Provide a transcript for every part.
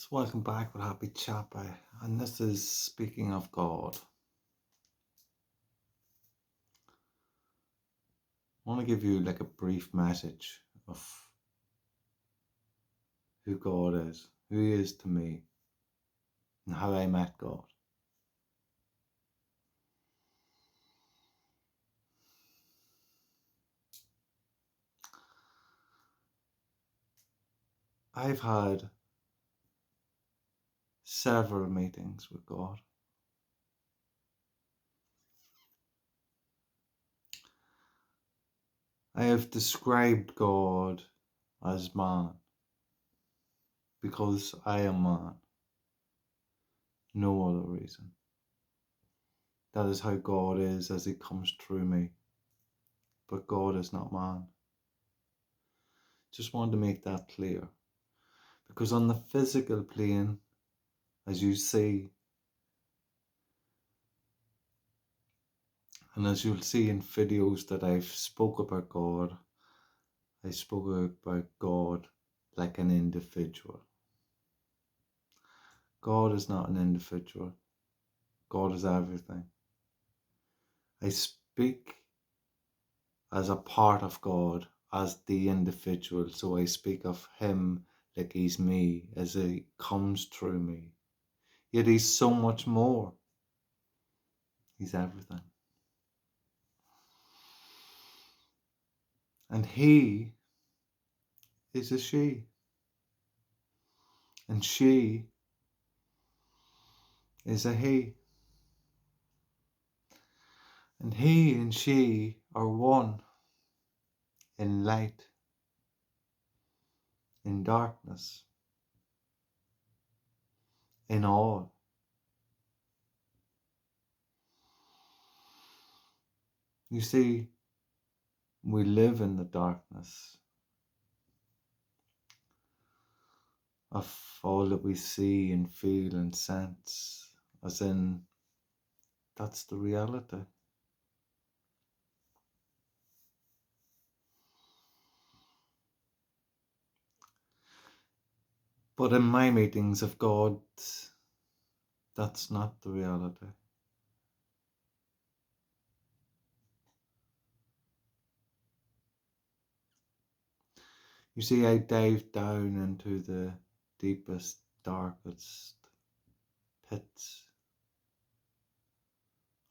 So welcome back with Happy Chappa, and this is speaking of God. I want to give you like a brief message of who God is, who He is to me, and how I met God. I've had several meetings with God. I have described God as man because I am man, no other reason. That is how God is as He comes through me, but God is not man. Just wanted to make that clear, because on the physical plane, as you see, and as you'll see in videos that I've spoke about God, I spoke about God like an individual. God is not an individual. God is everything. I speak as a part of God, as the individual, so I speak of Him like He's me, as He comes through me. Yet He's so much more. He's everything. And He is a she. And she is a he. And he and she are one in light, in darkness, in all. You see, we live in the darkness of all that we see and feel and sense, as in, that's the reality. But in my meetings of God, that's not the reality. You see, I dive down into the deepest, darkest pits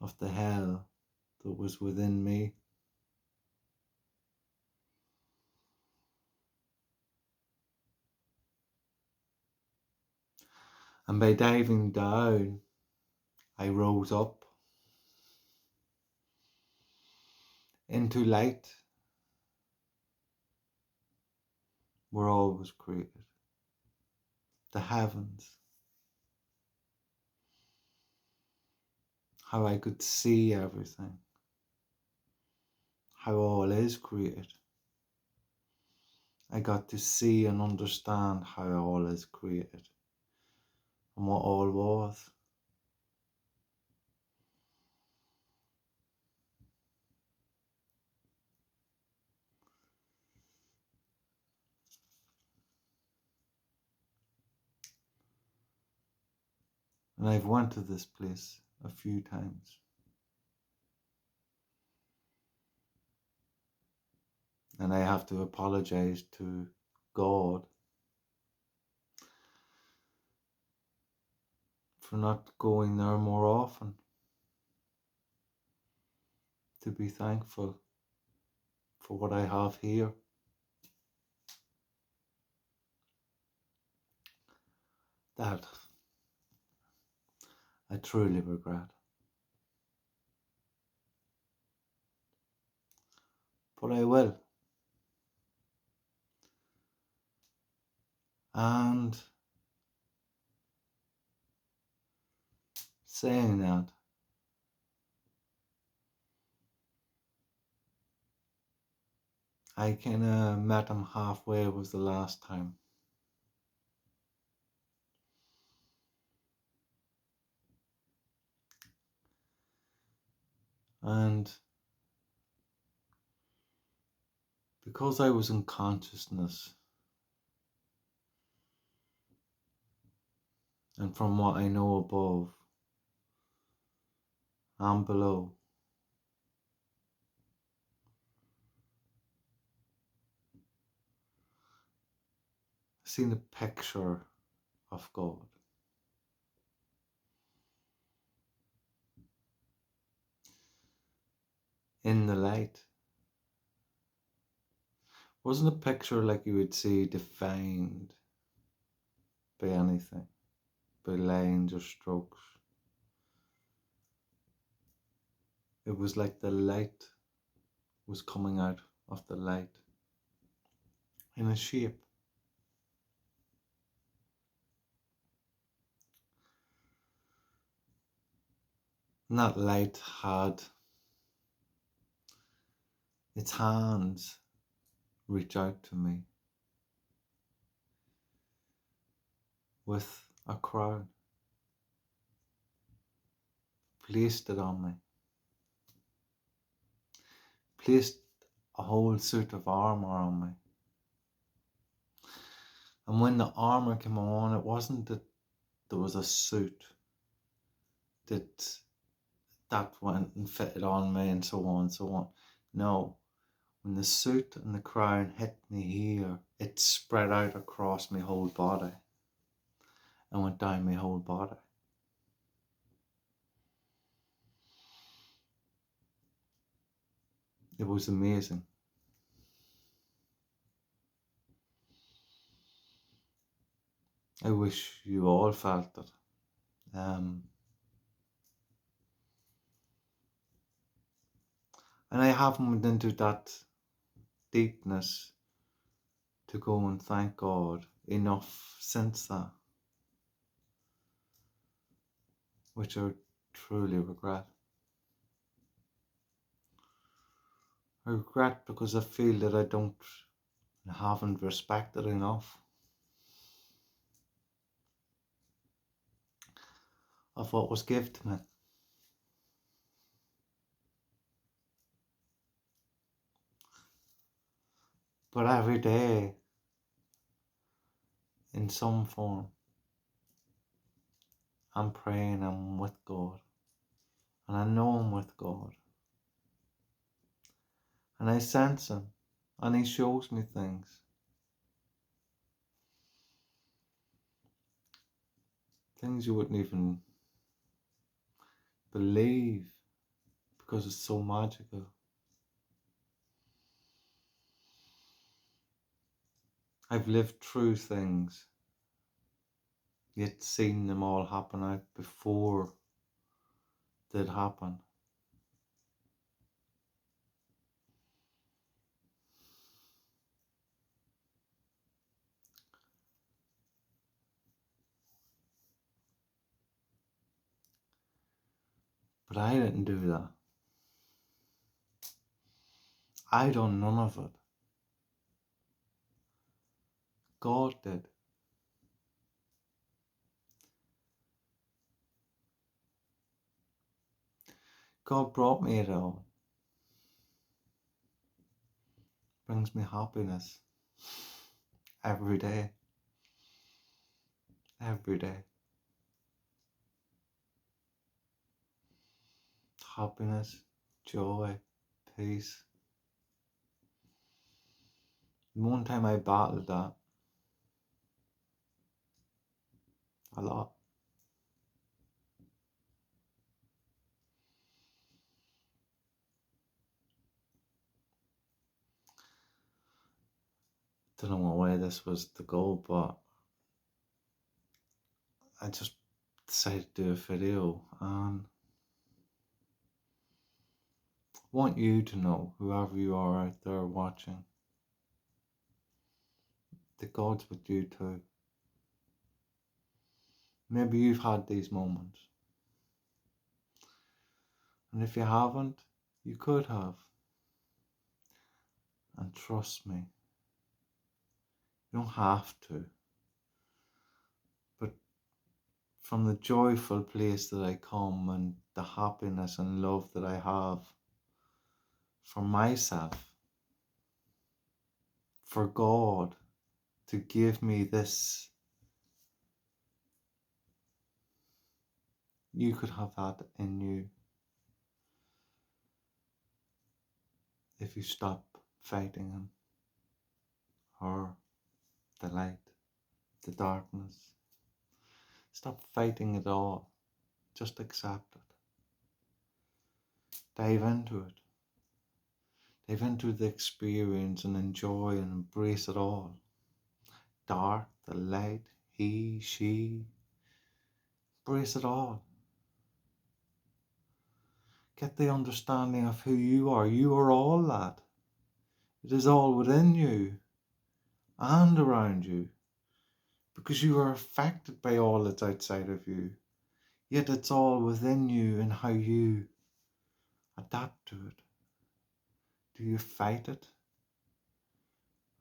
of the hell that was within me. And by diving down, I rose up into light where all was created. The heavens. How I could see everything. How all is created. I got to see and understand how all is created and what all was. And I've went to this place a few times. And I have to apologize to God for not going there more often, to be thankful for what I have here. That I truly regret. But I will. And saying that, I kinda met him halfway was the last time. And because I was in consciousness, and from what I know above and below. I've seen a picture of God. In the light. Wasn't a picture like you would see defined by anything, by lines or strokes. It was like the light was coming out of the light in a shape. And that light had its hands reach out to me with a crown, placed it on me, placed a whole suit of armor on me. And when the armor came on, it wasn't that there was a suit that went and fitted on me and so on and so on. No, when the suit and the crown hit me here, it spread out across my whole body and went down my whole body. It was amazing. I wish you all felt it. And I haven't went into that deepness to go and thank God enough since that, which I truly regret. I regret because I feel that I haven't respected enough of what was given to me. But every day, in some form, I'm praying I'm with God. And I know I'm with God. And I sense Him. And He shows me things. Things you wouldn't even believe because it's so magical. I've lived through things, yet seen them all happen out before they'd happen. But I didn't do that. I done none of it. God did. God brought me it all. Brings me happiness. Every day. Every day. Happiness, joy, peace. One time I battled that a lot. Don't know what way this was to go, but I just decided to do a video and want you to know, whoever you are out there watching, that God's with you too. Maybe you've had these moments. And if you haven't, you could have. And trust me, you don't have to. But from the joyful place that I come and the happiness and love that I have for myself, for God to give me this You could have that in you if you stop fighting him, or the light, the darkness. Stop fighting it all. Just accept it. Dive into it. Dive into the experience and enjoy and embrace it all. Dark, the light, he, she. Embrace it all. Get the understanding of who you are. You are all that. It is all within you and around you, because you are affected by all that's outside of you. Yet it's all within you and how you adapt to it. Do you fight it?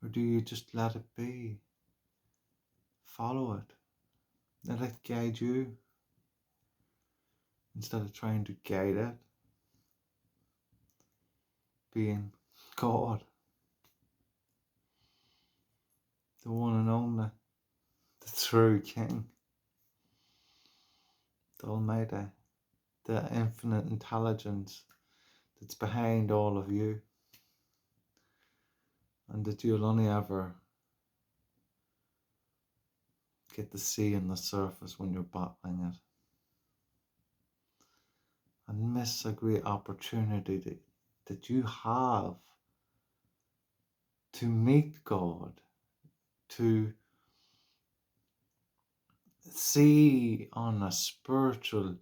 Or do you just let it be? Follow it. Let it guide you instead of trying to guide it. Being God, the one and only, the true King, the Almighty, the infinite intelligence that's behind all of you, and that you'll only ever get to see on the surface when you're battling it, and miss a great opportunity that you have to meet God, to see on a spiritual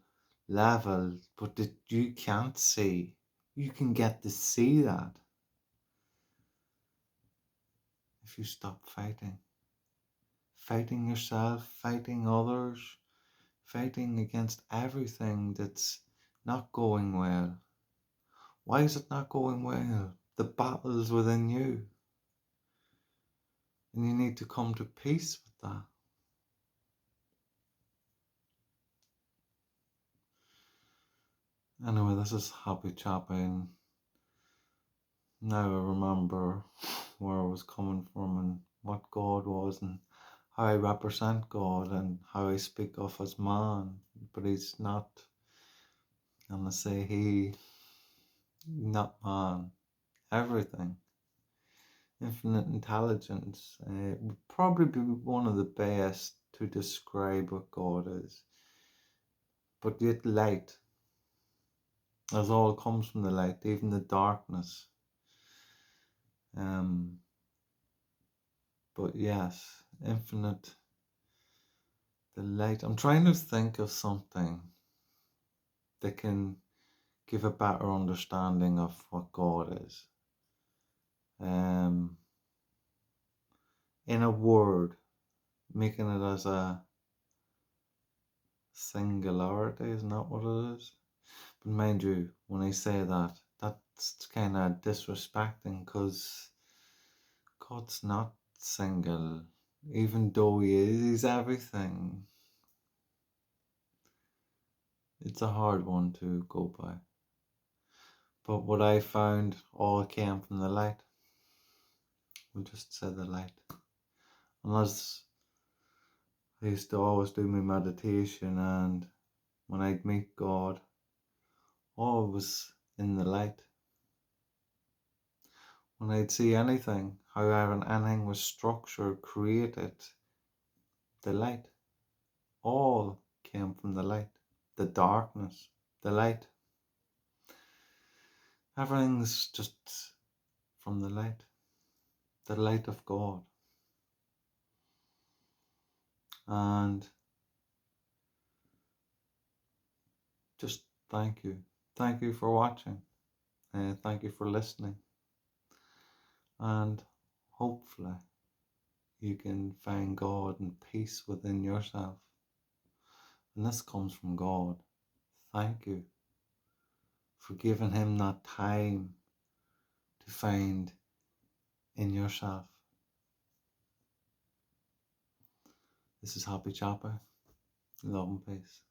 level, but that you can't see. You can get to see that if you stop fighting. Fighting yourself, fighting others, fighting against everything that's not going well. Why is it not going well? The battle is within you. And you need to come to peace with that. Anyway, this is Happy Chapping. Now I remember where I was coming from and what God was and how I represent God and how I speak of as man, but he's not. I'm gonna say he, not man, everything. Infinite intelligence would probably be one of the best to describe what God is. But yet light, as all comes from the light, even the darkness. But yes, infinite, the light. I'm trying to think of something that can give a better understanding of what God is. In a word, making it as a singularity is not what it is. But mind you, when I say that, that's kind of disrespecting, because God's not single, even though he is, he's everything. It's a hard one to go by. But what I found all came from the light. We'll just say the light. Unless I used to always do my meditation, and when I'd meet God, all was in the light. When I'd see anything, however anything was structured, created, the light. All came from the light. The darkness, the light. Everything's just from the light of God. And just thank you. Thank you for watching. Thank you for listening. And hopefully you can find God and peace within yourself. And this comes from God. Thank you for giving him that time to find in yourself. This is Happy Chapper. Love and peace.